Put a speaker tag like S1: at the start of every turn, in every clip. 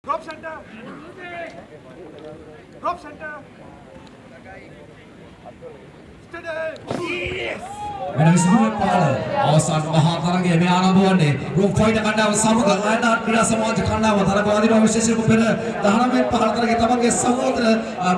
S1: Drop center. Drop center.
S2: වෙන විසිරුවේ පාල අවසන් මහා තරගයේ මේ ආරම්භ වන්නේ රූප ෆයිටර් කණ්ඩායම සමග ලයනාඩ් ක්‍රීඩා සමාජ කණ්ඩායම තරගවාදීන් විශේෂයෙන්ම පෙර 19 පහළ තරගයේ තමන්ගේ සහෝදර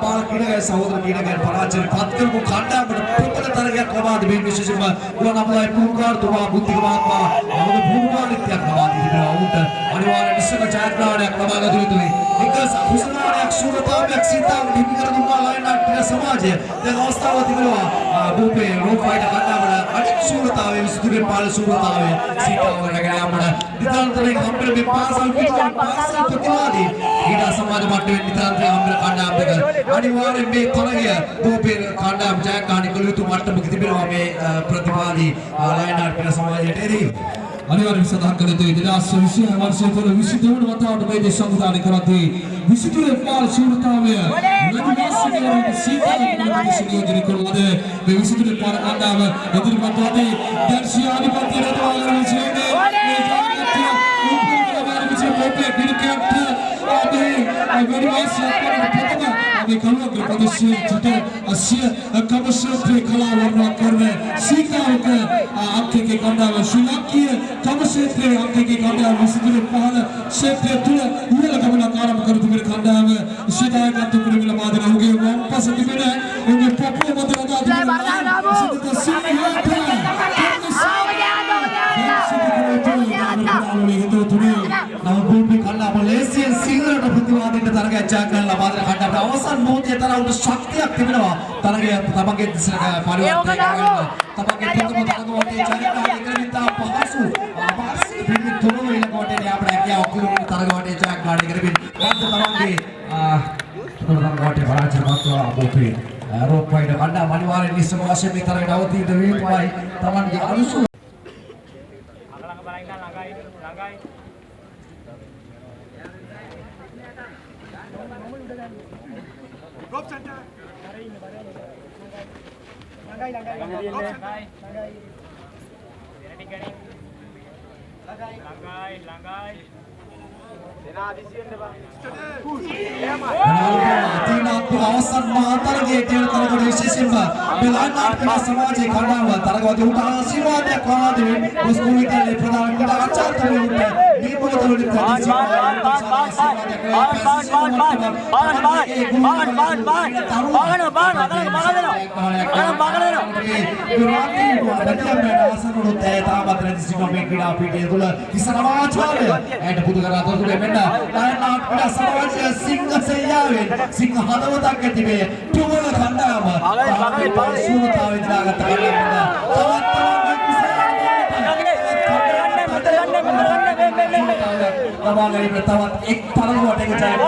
S2: පාල ක්‍රීඩකයන් පරාජයට පත් කරපු කණ්ඩායමට ප්‍රබල තරගයක් ලබා දී මේ විශේෂයෙන්ම ගුණාපුරයි පුහුණුකාරතුමා බුද්ධික මහත්මයා මොකද පුහුණුකාරීත්වයක් ලබා දී තිබෙනවා උන්ට අනිවාර්ය නිශ්චිත ජයග්‍රහණයක් ලබා ගත යුතුයි එක කුසලාවක් සූරතාවයක් සීතාව නිමි කර දුන්නා ලයනාඩ් ක්‍රීඩා සමාජය දැන් අවස්ථාව තිබෙනවා රූපේ රූප ෆයිටර් කණ්ඩායමට අනිත් සූරතාවයේ විසිරුවේ පාල සූරතාවයේ සීතාව කරගෙන යන්න නිතරම හම්බෙන මේ පාසල් ප්‍රතිවාදී ක්‍රීඩා සමාජ මට්ටමේ නිතරම හම්බෙන කණ්ඩායම් දෙක අනිවාර්යෙන් මේ තරගය රූපේ කණ්ඩායම් ජයග්‍රහණය කළ යුතු මට්ටමක තිබෙනවා මේ ප්‍රතිවාදී ලයනාඩ් ක්‍රීඩා සමාජයට එරෙහිව අනිවාර්යෙන් සඳහන් කළ යුතුයි 2020 වර්ෂයේ තුල 22 වන වතාවට මේ දේශ සංවිධානය කරද්දී විසිරුවේ පාල සූරතාවය ලැබුණාසිකරට සීතාවකට නියෝජනය කළාද මේ විසිරුවේ පාල කණ්ඩායම ඉදිරිපත් වදී දර්ශී ආධිපත්‍ය රටවල් විසිරුවේ මේ ජාතික රූපේ ක්‍රිකට් ආදී අගරවාසී ප්‍රථම अभी कलवक प्रदेश छठे अस्य कमर्शियल कला वर्णन करने सीखा होकर आपके के कंधा में श्रीलंकीय कमर्शियल आपके के कंधा में सिद्धि पहल क्षेत्र तुले ये लगा बना कार्य कर तुम मेरे कंधा में सीधा का तुम मेरे मिला मादर हो गए वापस अभी मेरे उन्हें पप्पू मत लगा तुम सिद्धि सीखा මලේසියන් සිංහලට ප්‍රතිවාදීන්ට තරගයක් ජය ගන්න ලබා දෙන කණ්ඩායමට අවසන් මොහොතේ තරවුට ශක්තියක් තිබෙනවා තරගය තමන්ගේ දිශට පරිවර්තනය කරගන්න තමන්ගේ ප්‍රථම තරග වටේ ජය ගන්න ඉක්‍රමිතා පහසු අපහසු පිළිතුරු තුනම ඊළඟ වටේ අපේ හැකියාව ඔක්කොම තරග වටේ ජය ගන්න කරමින් තමන්ගේ තරග වටේ පරාජයපත් අපේ රෝප් ෆයිටර් කණ්ඩායම අනිවාර්යෙන් නිශ්චිත වශයෙන් මේ තරගයට අවතීර්ණ වීමයි තමන්ගේ අනුසු
S1: Drop center. Langgai. අවසන් මහා තරගයේ කියන තරගවල විශේෂයෙන්ම ලයනාඩ් ක්‍රීඩා සමාජයේ කණ්ඩායම තරගවලදී උට ආශිර්වාදයක් ආදී මුස්කුල් විද්‍යාලයේ ප්‍රධාන ක්‍රීඩා ආචාර්යවරුන්ට නියමවලදී සිංහ සේයාවෙන් සිංහ හදවතක් ඇති මේ තුමල කණ්ඩායම සූරතාව ඉදිරියට තවත් එක් තරගයක් එක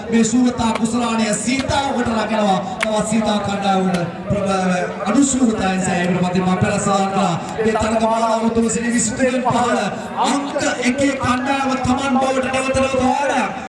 S1: මේ සූරතා කුසලාණය සීතාවකට රැගෙනවා තවත් සීතා කණ්ඩායමට අනුසූරතාවෙන් සෑහෙන මැදින් අපරසාරලා මේ තරග මාලාව තුල සිටි 22 පහළ අංක 1 කණ්ඩායම තමන් බවට නැවත වඩා